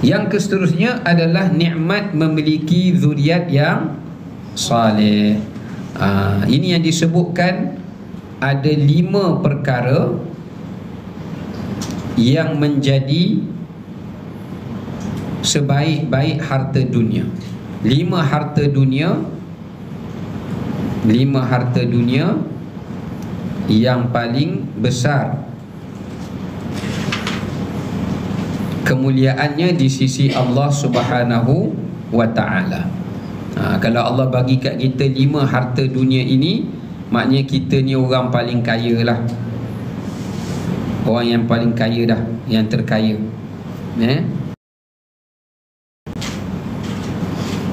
Yang seterusnya adalah nikmat memiliki zuriat yang saleh. Ini yang disebutkan ada 5 perkara yang menjadi sebaik-baik harta dunia. 5 harta dunia yang paling besar kemuliaannya di sisi Allah Subhanahu wa ta'ala. Kalau Allah bagi kat kita 5 harta dunia ini, maknanya kita ni orang paling kaya lah. Orang yang paling kaya dah, yang terkaya.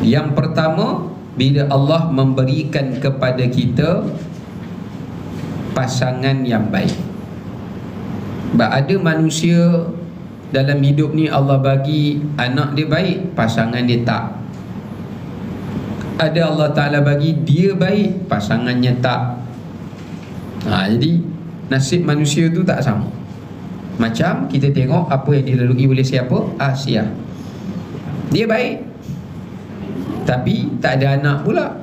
Yang pertama, bila Allah memberikan kepada kita pasangan yang baik. Sebab ada manusia dalam hidup ni Allah bagi anak dia baik, pasangan dia tak. Ada Allah Ta'ala bagi dia baik, pasangannya tak. Jadi nasib manusia tu tak sama. Macam kita tengok apa yang dilalui oleh siapa? Asia. Dia baik, tapi tak ada anak pula.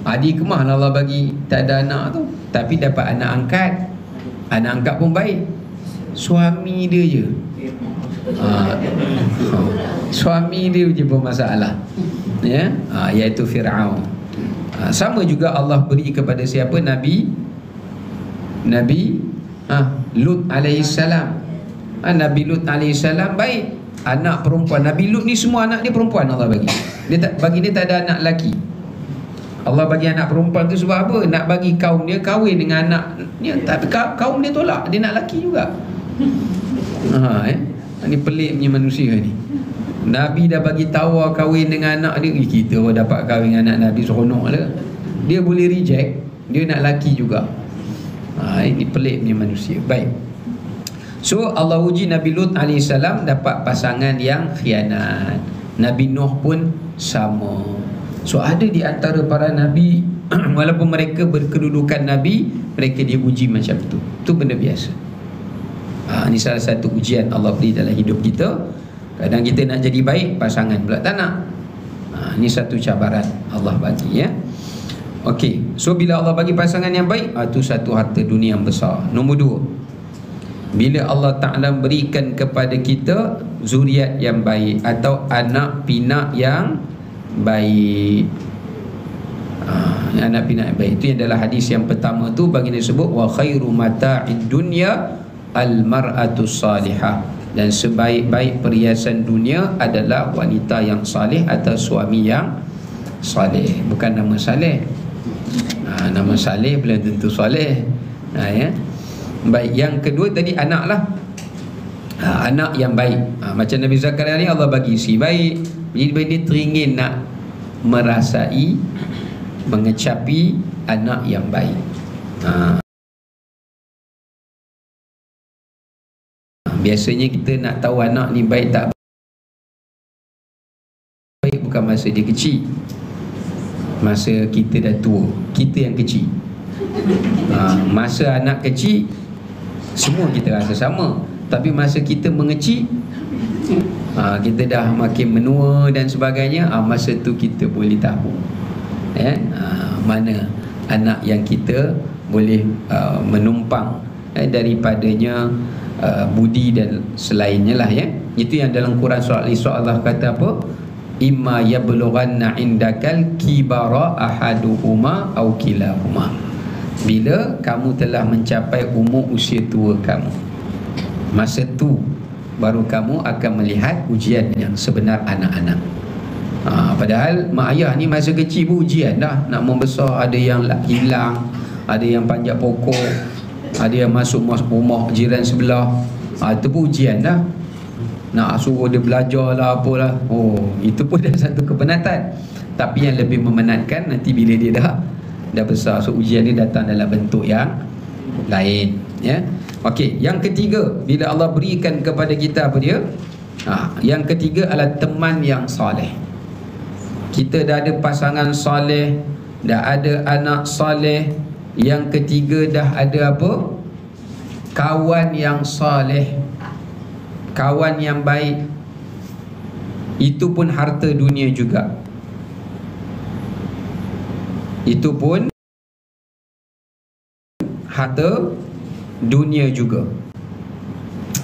Dia kemah Allah bagi tak ada anak tu, tapi dapat anak angkat. Anak angkat pun baik, suami dia je. Suami dia je bermasalah, iaitu Fir'aun. Sama juga Allah beri kepada siapa? Nabi Lut alaihissalam. Nabi Lut alaihissalam baik, anak perempuan. Nabi Lut ni semua anak dia perempuan Allah bagi. Bagi dia tak ada anak lelaki. Allah bagi anak perempuan tu sebab apa? Nak bagi kaum dia kahwin dengan anak ni. Tapi kaum dia tolak, dia nak lelaki juga. Ni pelik punya manusia ni. Nabi dah bagi tawar kahwin dengan anak dia. Kita pun dapat kahwin dengan anak Nabi, seronok lah. Dia boleh reject, dia nak lelaki juga. Ini pelik punya manusia. Baik. So Allah uji Nabi Lut AS dapat pasangan yang khianat. Nabi Nuh pun sama. So ada di antara para Nabi walaupun mereka berkedudukan Nabi, mereka diuji macam tu. Itu benda biasa. Ini salah satu ujian Allah beri dalam hidup kita. Kadang kita nak jadi baik, pasangan pula tak nak. Ini satu cabaran Allah bagi, ya. Okey, so bila Allah bagi pasangan yang baik, itu satu harta dunia yang besar. Nombor 2, bila Allah Ta'ala berikan kepada kita zuriat yang baik atau anak pinak yang baik. Anak pinak yang baik itu adalah hadis yang pertama tu baginda sebut wa khairu mata'id dunya al-mar'atus salihah, dan sebaik-baik perhiasan dunia adalah wanita yang salih atau suami yang salih. Bukan nama salih. Nama salih belum tentu salih. Ya. Baik, yang kedua tadi anak lah. Anak yang baik. Macam Nabi Zakaria ni Allah bagi si baik, jadi dia teringin nak merasai, mengecapi anak yang baik. Biasanya kita nak tahu anak ni baik tak baik bukan masa dia kecil, masa kita dah tua, kita yang kecil. Masa anak kecil semua kita rasa sama, tapi masa kita mengecil, kita dah makin menua dan sebagainya, masa tu kita boleh tahu mana anak yang kita boleh menumpang daripadanya budi dan selainnya lah, ya. Itu yang dalam Quran surah Al-Isra Allah kata apa? Imma yablughanna indakal kibara ahaduhuma au kilahuma. Bila kamu telah mencapai umur usia tua kamu, masa tu baru kamu akan melihat ujian yang sebenar anak-anak. Padahal mak ayah ni masa kecil pun ujian dah. Nak membesar, ada yang hilang, ada yang panjat pokok, ada yang masuk rumah jiran sebelah. Itu pun ujian dah. Nak suruh dia belajar lah apalah. Itu pun dah satu kepenatan. Tapi yang lebih memenatkan nanti bila dia dah besar. So ujian dia datang dalam bentuk yang lain, ya. Okey, yang ketiga, bila Allah berikan kepada kita apa dia? Yang ketiga adalah teman yang soleh. Kita dah ada pasangan soleh, dah ada anak soleh. Yang ketiga dah ada apa? Kawan yang soleh, kawan yang baik. Itu pun harta dunia juga. Itu pun harta dunia juga.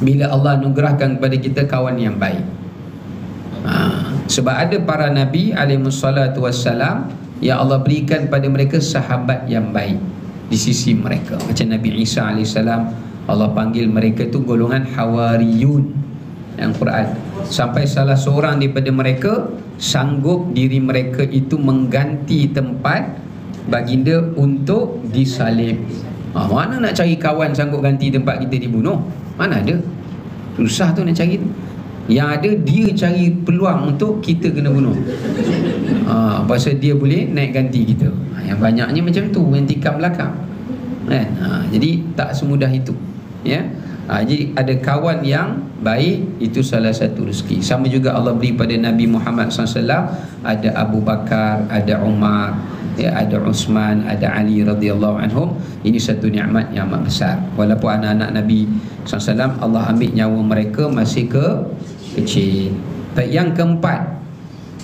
Bila Allah anugerahkan kepada kita kawan yang baik. Sebab ada para Nabi alaihissalatu wassalam yang Allah berikan pada mereka sahabat yang baik di sisi mereka. Macam Nabi Isa alaihissalam, Allah panggil mereka tu golongan Hawariyun yang Quran. Sampai salah seorang daripada mereka sanggup diri mereka itu mengganti tempat baginda untuk disalib. Mana nak cari kawan sanggup ganti tempat kita dibunuh? Mana ada? Susah tu nak cari tu. Yang ada dia cari peluang untuk kita kena bunuh. Pasal dia boleh naik ganti kita. Yang banyaknya macam tu, yang tikam belakang kan? Jadi tak semudah itu, ya. Jadi ada kawan yang baik, itu salah satu rezeki. Sama juga Allah beri pada Nabi Muhammad SAW. Ada Abu Bakar, ada Umar, ya, ada Uthman, ada Ali radhiyallahu anhum. Ini satu nikmat yang amat besar. Walaupun anak-anak Nabi SAW Allah ambil nyawa mereka masih kecil. Yang keempat,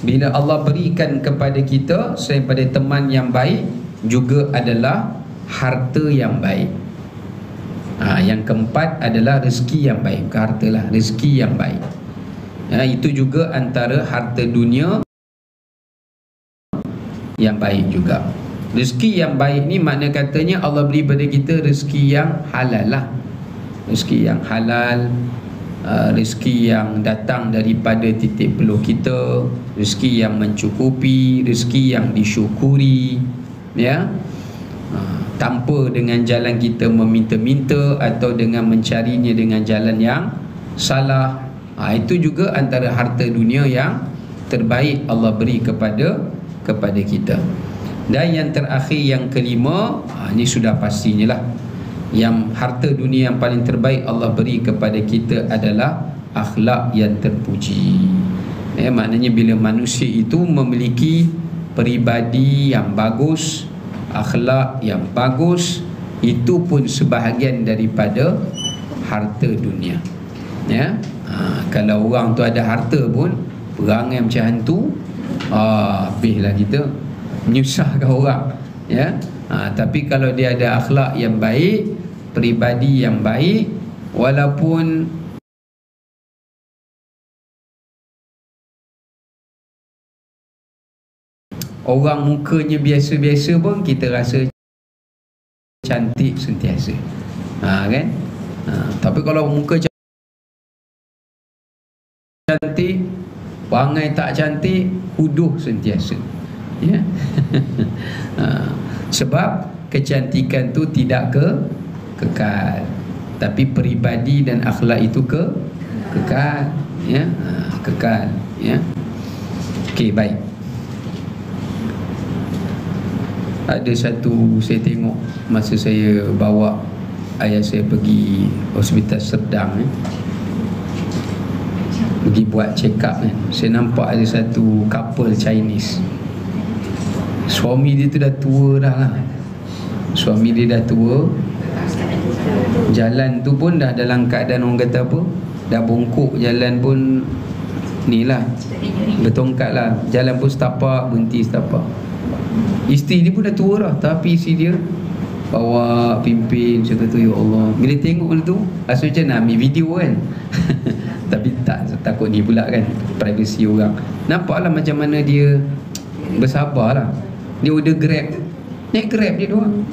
bila Allah berikan kepada kita selain pada teman yang baik, juga adalah harta yang baik. Yang keempat adalah rezeki yang baik. Bukan harta lah, rezeki yang baik. Itu juga antara harta dunia yang baik juga. Rezeki yang baik ni makna katanya Allah beri pada kita rezeki yang halal lah. Rezeki yang halal, rezeki yang datang daripada titik peluh kita, rezeki yang mencukupi, rezeki yang disyukuri, ya. Tanpa dengan jalan kita meminta-minta atau dengan mencarinya dengan jalan yang salah. Itu juga antara harta dunia yang terbaik Allah beri kepada kita. Dan yang terakhir, yang kelima, ini sudah pastinya lah, yang harta dunia yang paling terbaik Allah beri kepada kita adalah akhlak yang terpuji. Maknanya bila manusia itu memiliki peribadi yang bagus, akhlak yang bagus, itu pun sebahagian daripada harta dunia, ya. Kalau orang tu ada harta pun perangai macam hantu, habislah kita, menyusahkan orang, ya. Tapi kalau dia ada akhlak yang baik, peribadi yang baik, walaupun orang mukanya biasa-biasa pun kita rasa cantik sentiasa, kan? Tapi kalau muka cantik, perangai tak cantik, huduh sentiasa, ya. Sebab kecantikan tu tidak kekal, tapi peribadi dan akhlak itu kekal, ya. Kekal, ya. Okey, baik. Ada satu saya tengok masa saya bawa ayah saya pergi hospital Serdang, pergi buat check up, saya nampak ada satu couple Chinese. Suami dia tu dah tua dah lah. Suami dia dah tua, jalan tu pun dah dalam keadaan orang kata apa, dah bongkok jalan pun, ni lah, bertongkat lah, jalan pun setapak, berhenti setapak. Isteri dia pun dah tua dah, tapi isteri dia bawa, pimpin. Saya kata, ya Allah, bila tengok benda tu rasa macam nak ambil video kan. Tapi tak, takut ni pula kan, privasi orang. Nampaklah macam mana dia bersabar lah. Dia order Grab, naik Grab dia doang.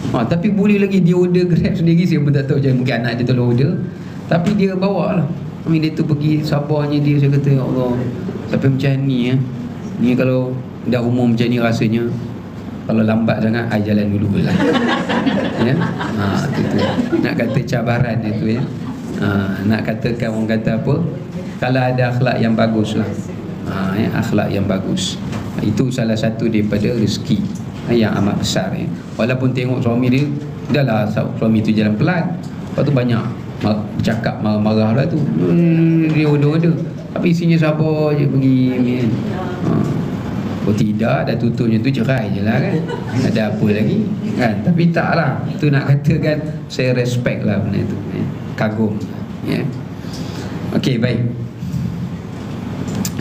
Tapi boleh lagi dia order Grab sendiri. Saya pun tak tahu, mungkin anak dia tolong order, tapi dia bawa lah. Dia tu pergi, sabarnya dia. Saya kata, ya Allah, sampai macam ni, ni kalau dah umur macam ni rasanya, kalau lambat sangat, I jalan dulu lah. Ya? Tu. Nak kata cabaran dia tu, ya. Nak katakan, orang kata apa, kalau ada akhlak yang bagus lah, ya, akhlak yang bagus, itu salah satu daripada rezeki yang amat besar, ya. Walaupun tengok suami dia, dah lah suami tu jalan pelan, lepas tu banyak cakap marah-marah lah tu, dia order-order, tapi isinya sabar je pergi, kan. Oh tidak, dah tutupnya tu cerai je lah kan. Ada apa lagi kan. Tapi tak lah, itu nak katakan saya respect lah benda tu, ya. Kagum, ya. Okey, baik.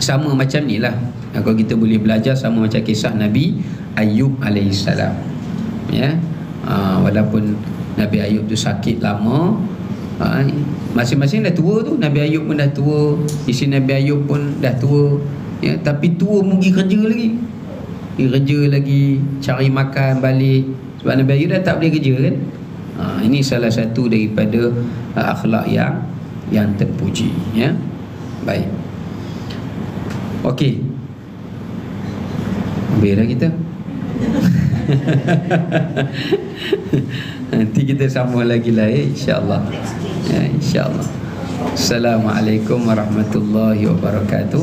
sama macam ni lah. Kalau kita boleh belajar sama macam kisah Nabi Ayub alaihissalam, ya. Walaupun Nabi Ayub tu sakit lama, masing-masing dah tua tu. Nabi Ayub pun dah tua, isteri Nabi Ayub pun dah tua, ya. Tapi tua pergi kerja lagi, cari makan balik. Sebab Nabi Ayub dah tak boleh kerja kan. Ini salah satu daripada akhlak yang terpuji, ya. Baik. Okey. Habislah kita. Nanti kita sambung lagi lah, insya-Allah. Ya, insya-Allah. Assalamualaikum warahmatullahi wabarakatuh.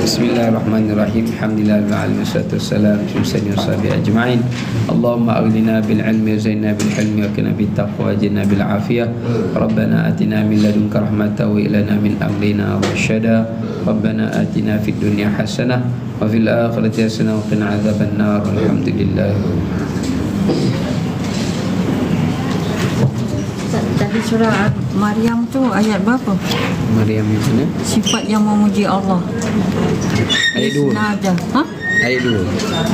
Bismillahirrahmanirrahim. Alhamdulillahirabbil alamin wassalatu wassalamu ala sayyidina washabihi ajma'in. Allahumma aghnina bil ilmi wa zayyinna bil hilmi wa qina bit taqwa wa jinna bil afiyah. Rabbana atina min ladunka rahmatan wa ilana min amrina rasyada. Rabbana atina fid dunya hasanah wa fil akhirati hasanah wa qina adzaban nar. Alhamdulillah. Tadi surah Maryam tu ayat berapa? Maryam itu ni Sifat yang memuji Allah. ayat 2. Nada. Ha? Ayat 2.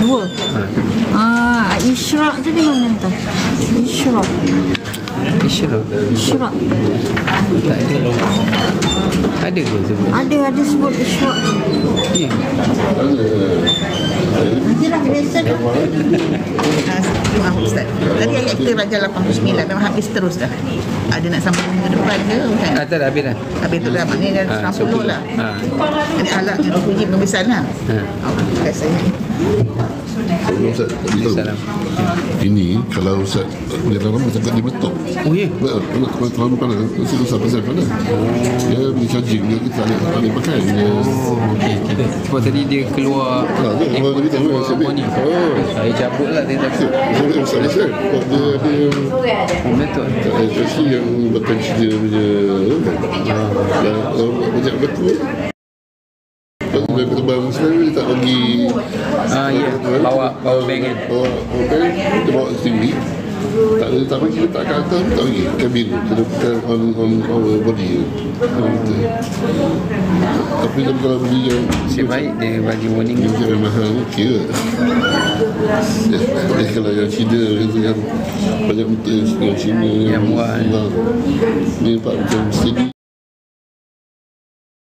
2. Isyraq tu di mana tu? Isyraq. Isyraq. Tak ada. Ada ke sebut? Ada sebut Isyraq. Ya. Nantilah biasa tu. Maaf Ustaz. Tadi ayat kita baca 89 memang habis terus dah. Ada nak sambung ke depan ke? Bukan? Tak dah habis dah. Habis tu dah maknanya dah 90 lah. Jadi alat yang dipuji pembisan lah. Terima kasih. Ustaz, Salam. ini kalau Ustaz boleh lama cakap dia betul. Oh ya. Kalau terlalu panas, Ustaz pasal panas. Dia boleh charging, dia kita tak boleh pakai. Okey. Sebab tadi dia keluar Kalau dia tahu saya morning. Saya cabut lah dia tak. Ustaz dia Betul. versi yang bertensi dia punya yang banyak betul. Bila ketubang Muslim dia tak bagi Ya, bawa bank kan. bawa bank, dia bawa sendiri. Tak bagi, letak kat atas, tak bagi kabin, dia letak on our body. Tapi kalau beli yang Nasib baik dia bagi warning. yang jangan mahal ni kira. Kalau yang Cina itu yang banyak betul yang Cina Yang murah. ni nampak macam steady.